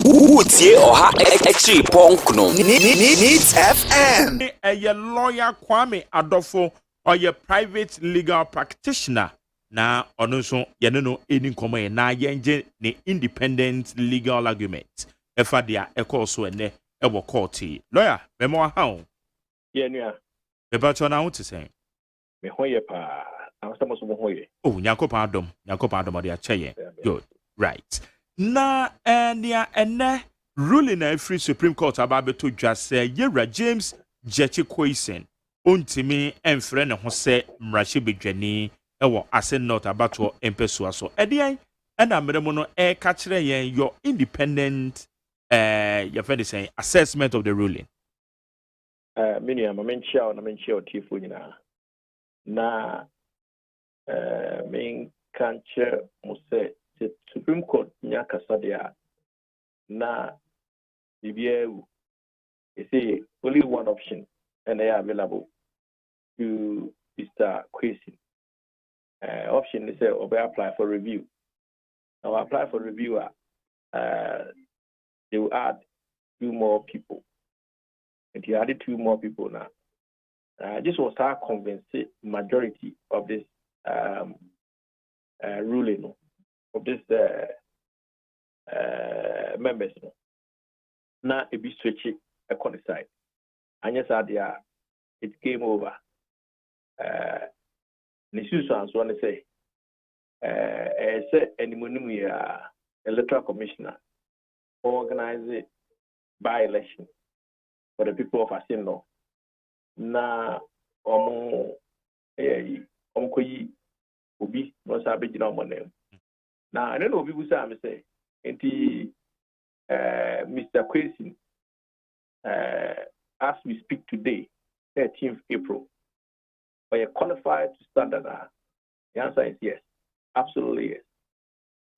Utie oha echi ponkno. Needs FM. A lawyer Kwame Adofo or your private legal practitioner. Na onuso yeneno eni komo na yenje ne independent legal argument. Efa dia ekoso ene ewo court. Lawyer, memo ha. Yeah, nua. Beba chona ho tese. Me hoye pa. Awasamo so mo hoye. Oh, nyakopa adom de ache. Good. Right. Na enia ene ruling na free Supreme Court ababeto dwa say Yera James Jechi Kwesen ontimi emfre ne ho se mrahye bedwani ewo Assin not abato empeso aso edian ena meremo no ka kire yen your independent your friend is saying assessment of the ruling. Mini ama menchia na menchia otifo nyina na men kanche mo se Supreme Court nya kasadia na bibieu you see only one option and they are available to Mr. Kwesi. Option is say apply for review. Now apply for review they will add 2 more people. And he added 2 more people now. This was our convincing majority of this ruling of this members. Now it be switching a side. And yes, it came over. Nisusu want to say, electoral commissioner organize by election for the people of Assin. Na koyi obi no sabe jina omonem. Na I don't know people say enti Mr. Kwesi as we speak today, 13th April, are you qualified to stand? The answer is yes, absolutely yes.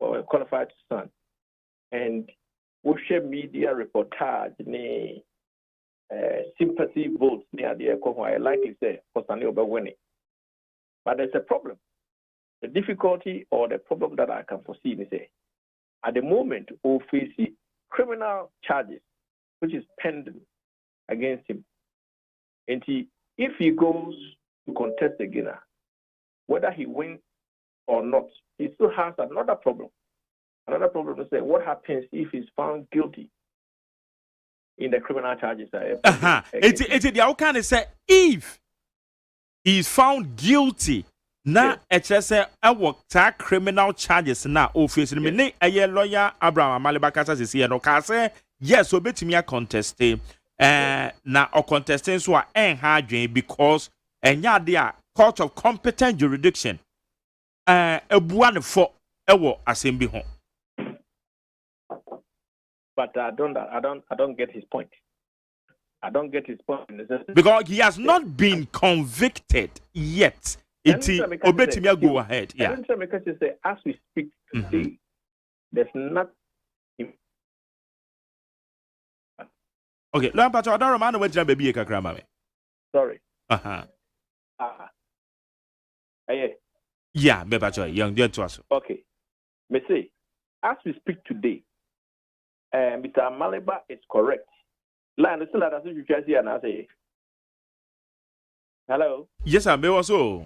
We're qualified to stand. And we share media reportage, sympathy votes near the Echo, I likely say, for Stanley winning. But there's a problem. The difficulty or the problem that I can foresee is at the moment, we face criminal charges, which is pending against him. And if he goes to contest again, whether he wins or not, he still has another problem. Another problem to say, what happens if he's found guilty in the criminal charges? It's the outcome say if he's found guilty. Na say I work criminal charges na office me ne aye lawyer Abraham Amalibaka say no ka say yes obetimi a contest na o contesting so ha dwen because enya de a court of competent jurisdiction ebua ne for ewo asem bi ho. But I don't get his point. I don't get his point because he has not been convicted yet. Obetimi go ahead. Yeah. Because you say as we speak today, there's not. Okay, Lord Pacho, I don't remember what baby kakra mame. Sorry. Yeah, me Pacho, young dear to us. Okay. Me say, as we speak today, Mr. Maliba is correct. Line is still as you just here and I say. Hello. Yes, I may also.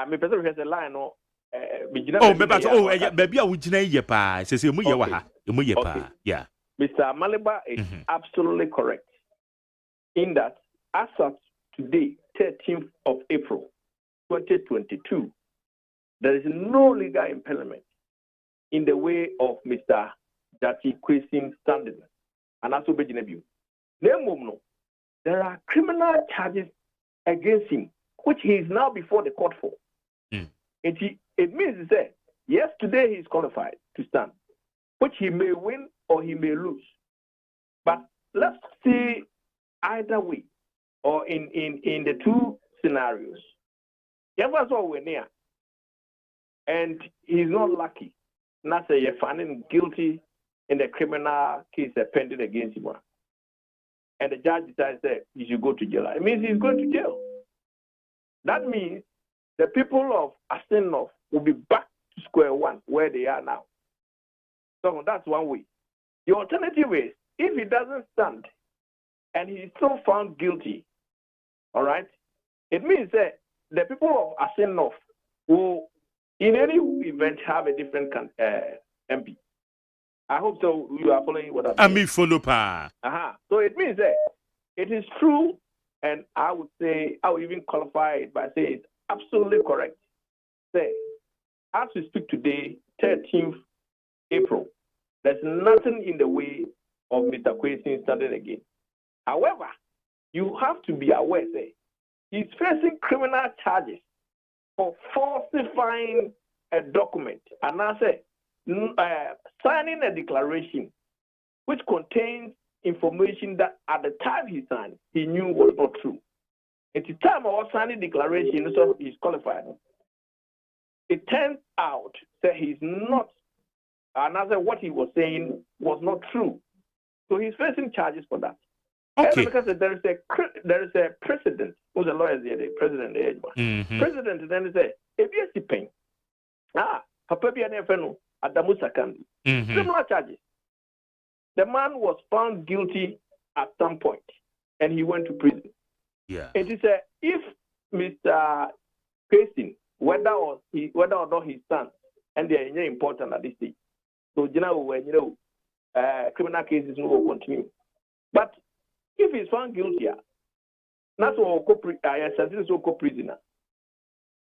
Me person has a line no. Oh, me Pacho, baby, I would jina ye pa. Say mu ye wa ha. Mu ye pa. Yeah. Mr. Maliba is absolutely correct in that as of today, 13th of April, 2022, there is no legal impediment in the way of Mr. Jechi Kwesi standing. And also Bejinabu. There are criminal charges against him, which he is now before the court for. It means that yes, today he is qualified to stand, which he may win or he may lose. But let's see either way, or in the 2 scenarios. Ever so we're near, and he's not lucky. Not say you're finding guilty in the criminal case pending against him. And the judge decides that he should go to jail. It means he's going to jail. That means the people of Assin will be back to square one where they are now. So that's one way. The alternative is if he doesn't stand and he's still found guilty, all right, it means that the people of Assin North will, in any event, have a different MP. I hope so. You are following what I'm saying. Follow pa. So it means that it is true, and I would even qualify it by saying it's absolutely correct. Say, as we speak today, 13th April, there's nothing in the way of Mr. Kwesi standing again. However, you have to be aware, say, he's facing criminal charges for falsifying a document, and I say, signing a declaration which contains information that at the time he signed, he knew was not true. At the time of signing declaration, so he's qualified. It turns out that he's not, another what he was saying was not true. So he's facing charges for that. Okay. Because there is a president, who's a lawyer there, the president, president then say, if you pain, Papa Bianefeno, Adamu Sakandi, similar charges. The man was found guilty at some point, and he went to prison. Yeah. It is if Mr. Kwesi, whether or not he stands, and they are important at this stage. So criminal cases will continue. But if he's found guilty, that's what prisoner,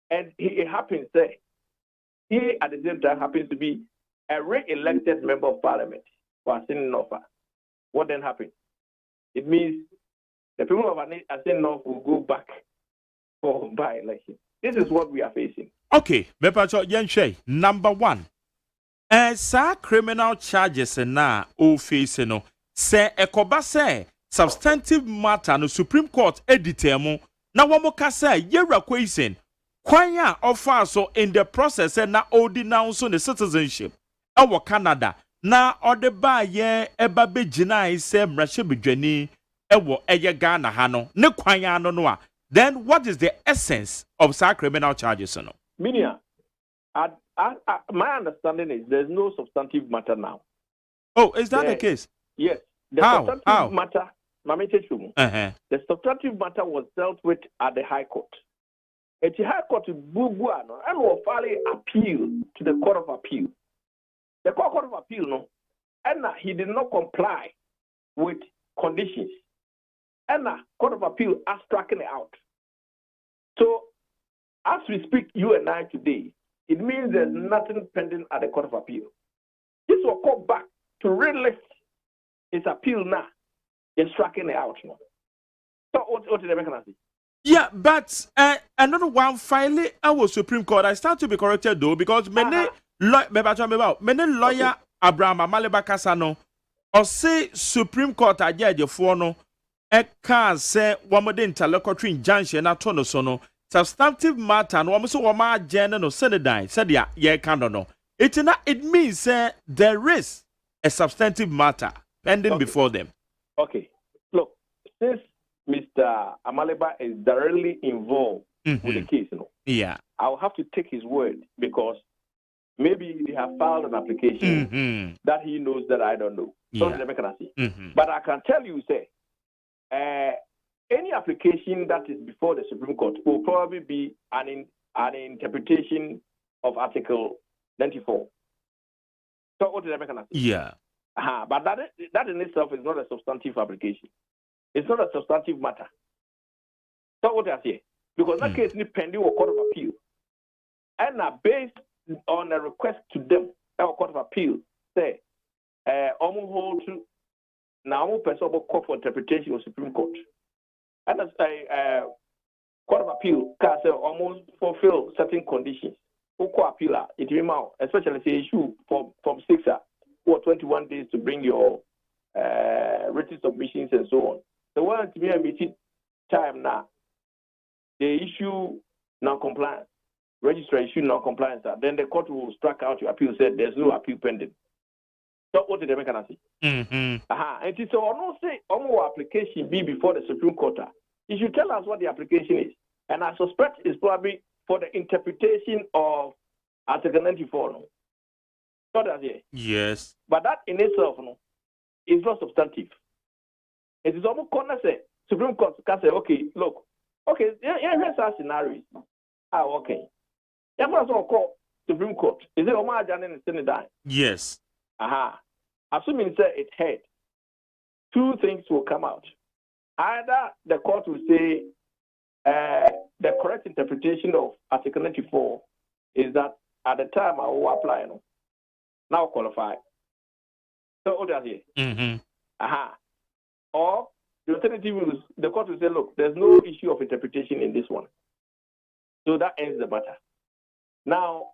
and it happens that he at the same time happens to be a re-elected member of parliament for Assin North. What then happens? It means the people of Assin North will go back for by-election. This is what we are facing. Okay, Bepacho Yenshe, number one. Criminal charges na o face no. Se ekoba se substantive matter no Supreme Court editemu na wamo ka se yera Kwesi kwanya offer so in the process na o denounce the citizenship ewo Canada na ode ba ye eba begina ise mrahye bedwani ewo eye Ghana ha no ne kwanya no a, then what is the essence of such criminal charges no? Minia, my understanding is there's no substantive matter now. Oh, is that the case? Yes. The substantive matter, the substantive matter was dealt with at the High Court. At the High Court, Buguano, and will file appeal to the Court of Appeal. The Court of Appeal, no, and he did not comply with conditions. And Court of Appeal has stricken it out. So, as we speak, you and I today, it means there's nothing pending at the Court of Appeal. This will come back to relift his appeal now. They're striking it out now. So, what did the mechanism? Yeah, but another one finally, our Supreme Court, I start to be corrected though, because many lawyer Abraham Amaleba Kasano or say Supreme Court a judge for no can say one more interlocutory injunction at Tonosono substantive matter no so wama agenda no senedine said ya can no it means there is a substantive matter pending before them. Okay, look, since Mr. Amaleba is directly involved with the case, yeah, I'll have to take his word because maybe they have filed an application that he knows that I don't know. So but I can tell you, say, any application that is before the Supreme Court will probably be an interpretation of Article 94. So what did I make an Yeah. But that in itself is not a substantive application. It's not a substantive matter. So what I say? Because that case is pending a Court of Appeal. And based on a request to them, our Court of Appeal, say, hold to now person call for interpretation of Supreme Court. And as a Court of Appeal can say almost fulfill certain conditions. Appeal, it will especially if you issue from 6 or 21 days to bring your written submissions and so on. The one to be a meeting time now, they issue non-compliance, register issue non-compliance. Then the court will strike out your appeal. Said there's no appeal pending. So what did they make an answer? And so I don't say our application be before the Supreme Court. You should tell us what the application is, and I suspect it's probably for the interpretation of Article 94. No? So that's it. Yes. But that in itself, no, is not substantive. It is almost corner say Supreme Court can say, okay, look, okay, here's our scenarios. Okay. Yeah, but also call Supreme Court. Is it Omar Jan and Senate? Yes. Assuming say it had, two things will come out. Either the court will say the correct interpretation of Article 94 is that at the time I will apply, now qualify. So what are here? Or the alternative is the court will say, look, there's no issue of interpretation in this one. So that ends the matter. Now,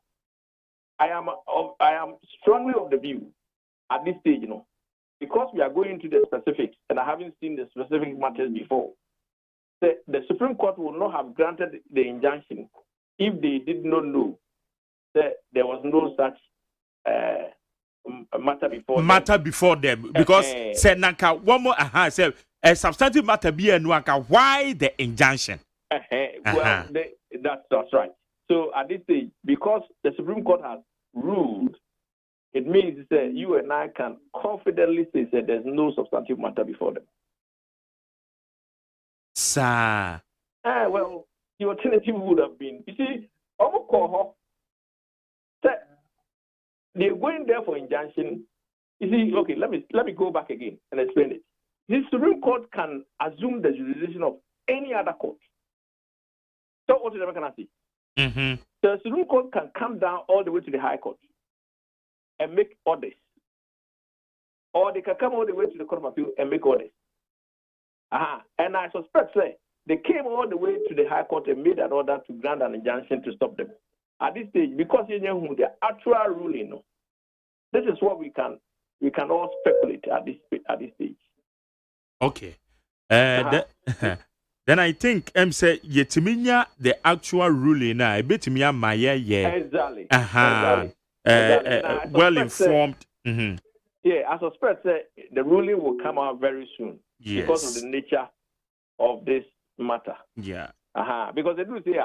I am strongly of the view at this stage, because we are going into the specifics and I haven't seen the specific matters before, the Supreme Court will not have granted the injunction if they did not know that there was no such matter before them. Because said Nanka one more say a substantive matter be a nuanka. Why the injunction? Well, that's right. So at this stage, because the Supreme Court has ruled, it means that you and I can confidently say that there's no substantive matter before them. Sir. Well, the alternative would have been, you see, they're going there for injunction. You see, okay, let me go back again and explain it. The Supreme Court can assume the jurisdiction of any other court. So what is the mechanism? The Supreme Court can come down all the way to the High Court and make orders. Or they can come all the way to the Court of Appeal and make orders. And I suspect they came all the way to the High Court and made an order to grant an injunction to stop them. At this stage, because you know the actual ruling, this is what we can all speculate at this stage. Okay. Then I think say yetiminya the actual ruling na ebetimiya maye Exactly. Well informed. Yeah, I suspect the ruling will come out very soon. Yes. Because of the nature of this matter. Yeah. Because they do say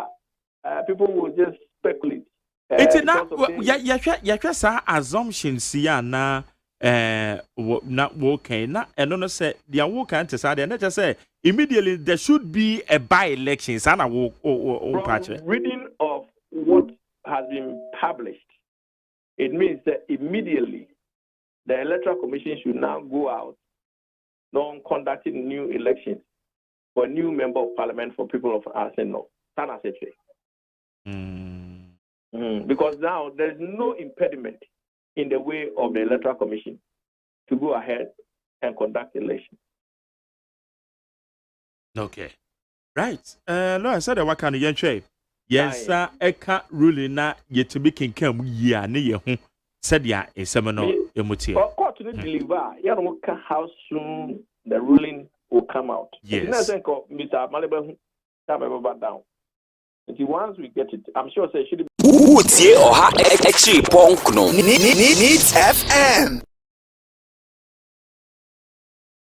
people will just speculate. It's not ya assumptions ya na not working na and no say they work and say and just say immediately there should be a by-election. From reading of what has been published, it means that immediately the Electoral Commission should now go out conducting new elections for a new member of parliament for people of Assin. Because now there is no impediment in the way of the Electoral Commission to go ahead and conduct elections. Okay. Right. No, I said what kind of yentre. Yes, sir. Eka ruling na yetumi kinkem ya ne ye ho said ya esemeno emutie. For court to deliver, you know how soon the ruling will come out. Yes. Mr. Malibu, down. Once we get it, I'm sure say should be. Utie oha echi ponkno. Needs FM.